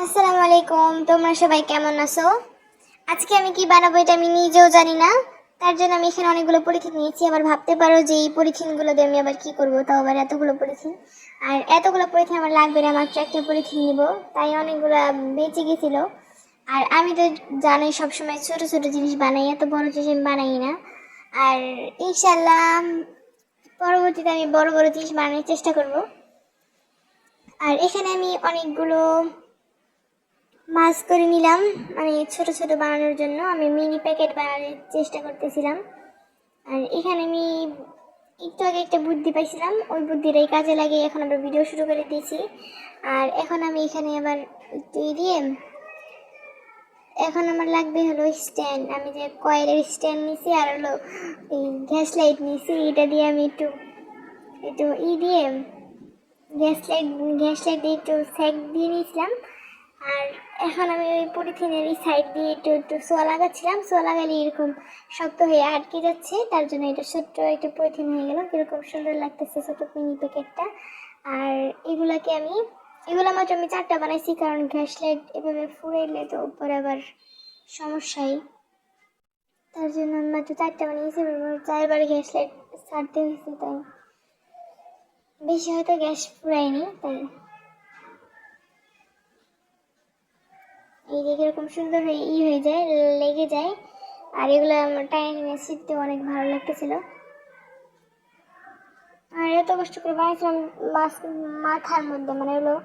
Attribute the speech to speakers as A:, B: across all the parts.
A: আসসালামু আলাইকুম, তোমরা সবাই কেমন আছো? আজকে আমি কি বানাবো এটা আমি নিজেও জানি না। তার জন্য আমি এখানে অনেকগুলো পলিথিন নিয়েছি। আবার ভাবতে পারো যে এই পলিথিনগুলো দিয়ে আমি আবার কি করবো, তাও আবার এতগুলো পলিথিন। আর এতগুলো পলিথিন আমার লাগবে না, মাত্র একটা পলিথিন নিব, তাই অনেকগুলো বেঁচে গেছিল। আর আমি তো জানোই সবসময় ছোট ছোট জিনিস বানাই, এত বড় জিনিস আমি বানাই না। আর ইনশাল্লাহ পরবর্তীতে আমি বড় বড় জিনিস বানানোর চেষ্টা করব। আর এখানে আমি অনেকগুলো মাছ করে নিলাম, মানে ছোট ছোট বানানোর জন্য আমি মিনি প্যাকেট বানানোর চেষ্টা করতেছিলাম। আর এখানে আমি একটু আগে একটা বুদ্ধি পাইছিলাম, ওই বুদ্ধিটাই কাজে লাগিয়ে এখন আমরা ভিডিও শুরু করে দিয়েছি। আর এখন আমি এখানে আবার একটু দিয়ে এখন আমার লাগবে হলো স্ট্যান্ড। আমি যে কয়েলের স্ট্যান্ড নিছি আর হলো এই গ্যাস লাইট নিছি, এটা দিয়ে আমি একটু একটু দিয়ে গ্যাস লাইট দিয়ে একটু সেক দিয়ে নিয়েছিলাম। আর এখন আমি ওই পলিথিনের এই সাইড দিয়ে একটু একটু সোয়া লাগাচ্ছিলাম, সোয়া লাগালে এরকম শক্ত হয়ে আটকে যাচ্ছে, তার জন্য এটা ছোট্ট একটু পলিথিন হয়ে গেল, কিরকম সুন্দর লাগতেছে ছোট মিনি প্যাকেটটা। আর এগুলো মাত্র আমি 4টা বানাইছি, কারণ গ্যাস লাইট এভাবে ফুরাইলে তো উপরে আবার সমস্যাই, তার জন্য আমি মাত্র 4টা বানিয়েছি। 4বার গ্যাস লাইট ছাড়তে হয়েছে, তাই বেশি হয়তো গ্যাস ফুরাইনি, তাই এই যে কিরকম সুন্দর হয়ে হয়ে যায়, লেগে যায়। আর এগুলো আমার টাইমে শিখতে অনেক ভালো লাগতেছিল। আর এত কষ্ট করে বানিয়েছিলাম মাথার মধ্যে, মানে হলো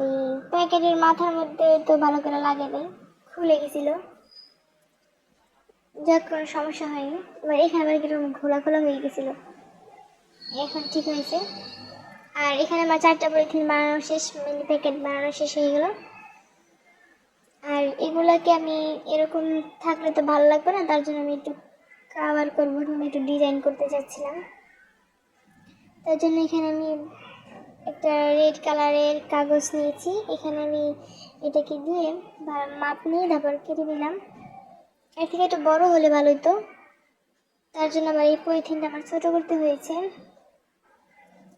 A: এই প্যাকেটের মাথার মধ্যে তো ভালো করে লাগে নাই, খুলে গেছিল, যার কোনো সমস্যা হয়নি। এবার এখানে আবার কিরকম খোলা খোলা হয়ে গেছিল, এখন ঠিক হয়েছে। আর এখানে আমার 4টা পলিথিন বানানো শেষ, মিনি প্যাকেট বানানো শেষ হয়ে গেল। আর এগুলাকে আমি এরকম থাকলে তো ভালো লাগবে না, তার জন্য আমি একটু কাভার করবো, একটু ডিজাইন করতে চাচ্ছিলাম। তার জন্য এখানে আমি একটা রেড কালারের কাগজ নিয়েছি, এখানে আমি এটাকে দিয়ে মাপ নিয়ে তারপর কেটে নিলাম। এর থেকে একটু বড় হলে ভালো হতো, তার জন্য আমার এই পলিথিনটা আমার ছোট করতে হয়েছে।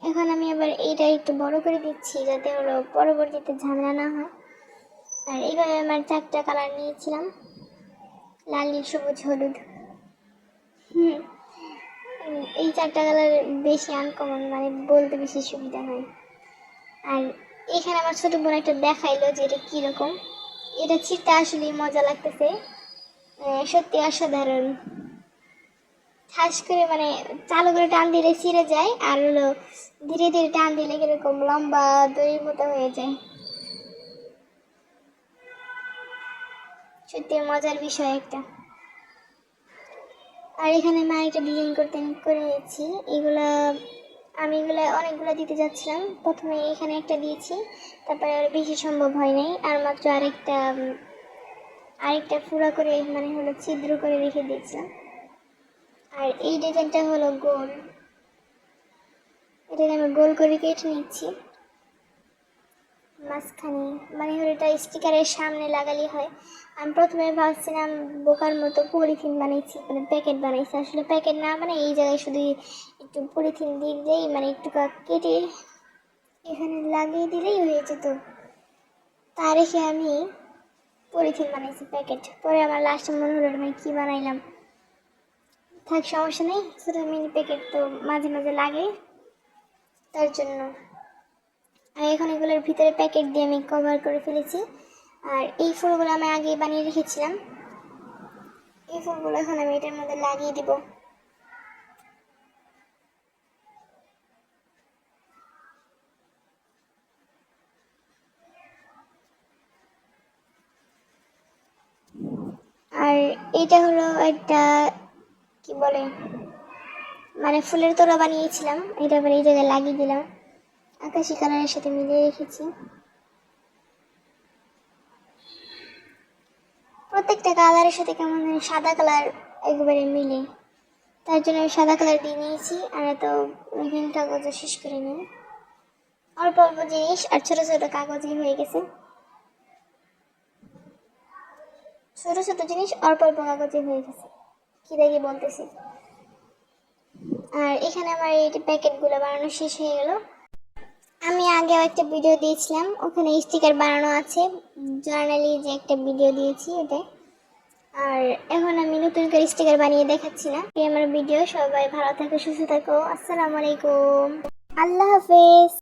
A: এখন আমি আবার এইটা একটু বড় করে দিচ্ছি, যাতে হলো পরবর্তীতে ঝামেলা না হয়। আর এইভাবে আমার 4টা কালার নিয়েছিলাম, লাল, নীল, সবুজ, হলুদ। এই 4টা কালার বেশি আনকমন, মানে বলতে বেশি সুবিধা হয়। আর এখানে আমার ছোট বোন একটা দেখাইলো যে এটা কিরকম, এটা ছিটতে আসলে মজা লাগতেছে, সত্যি অসাধারণ। ঠাস করে মানে চালু করে টান দিলে ছিঁড়ে যায়, আর হলো ধীরে ধীরে টান দিলে কিরকম লম্বা দড়ির মতো হয়ে যায়। সত্যি মজার বিষয় একটা। আর এখানে আমি আরেকটা ডিজাইন করে নিয়েছি। এগুলো অনেকগুলো দিতে যাচ্ছিলাম, প্রথমে এখানে একটা দিয়েছি, তারপরে আর বেশি সম্ভব হয় নাই, আর মাত্র আরেকটা ফুরা করে মানে হলো ছিদ্র করে রেখে দিয়েছিলাম। আর এই ডিজাইনটা হলো গোল, এটাকে আমি গোল করে কেটে নিচ্ছি মাঝখানে, মানে হলো এটা স্টিকারের সামনে লাগালেই হয়। আমি প্রথমে ভাবছিলাম বোকার মতো পলিথিন বানাইছি, মানে প্যাকেট বানাইছি, আসলে প্যাকেট না, মানে এই জায়গায় শুধু একটু পলিথিন দিয়ে দিলেই, মানে একটু কেটে এখানে লাগিয়ে দিলেই হয়ে যেত। তা রেখে আমি পলিথিন বানাইছি প্যাকেট, পরে আমার লাস্টে মনে হলো আমি কী বানাইলাম, থাক সমস্যা নেই, ছোটো মিনি প্যাকেট তো মাঝে মাঝে লাগে, তার জন্য। আর এখন এগুলোর ভিতরে প্যাকেট দিয়ে আমি কভার করে ফেলেছি। আর এই ফুলগুলো আমি আগেই বানিয়ে রেখেছিলাম, এই ফুলগুলো এখন আমি এটার মধ্যে লাগিয়ে দিব। আর এটা হলো একটা কি বলে, মানে ফুলের তোড়া বানিয়েছিলাম, এটা আবার এই জায়গায় লাগিয়ে দিলাম, আকাশি কালারের সাথে মিলিয়ে রেখেছি। প্রত্যেকটা কালারের সাথে কেমন সাদা কালার একবারে মিলে, তার জন্য আমি সাদা কালার দিয়ে নিয়েছি। আর এত রঙিন কাগজও শেষ করে নিই, অল্প অল্প জিনিস আর ছোট ছোট কাগজই হয়ে গেছে, ছোট ছোট জিনিস অল্প অল্প কাগজে হয়ে গেছে, কি দেখি বলতেছি। আর এখানে আমার এই প্যাকেটগুলো বানানো শেষ হয়ে গেল। আমি আগেও একটা ভিডিও দিয়েছিলাম, ওখানে স্টিকার বানানো আছে, জার্নালি যে একটা ভিডিও দিয়েছি ওটা। আর এখন আমি নতুন করে স্টিকার বানিয়ে দেখাচ্ছি না। এই আমার ভিডিও, সবাই ভালো থাকো, সুস্থ থাকো, আসসালামু আলাইকুম, আল্লাহ হাফেজ।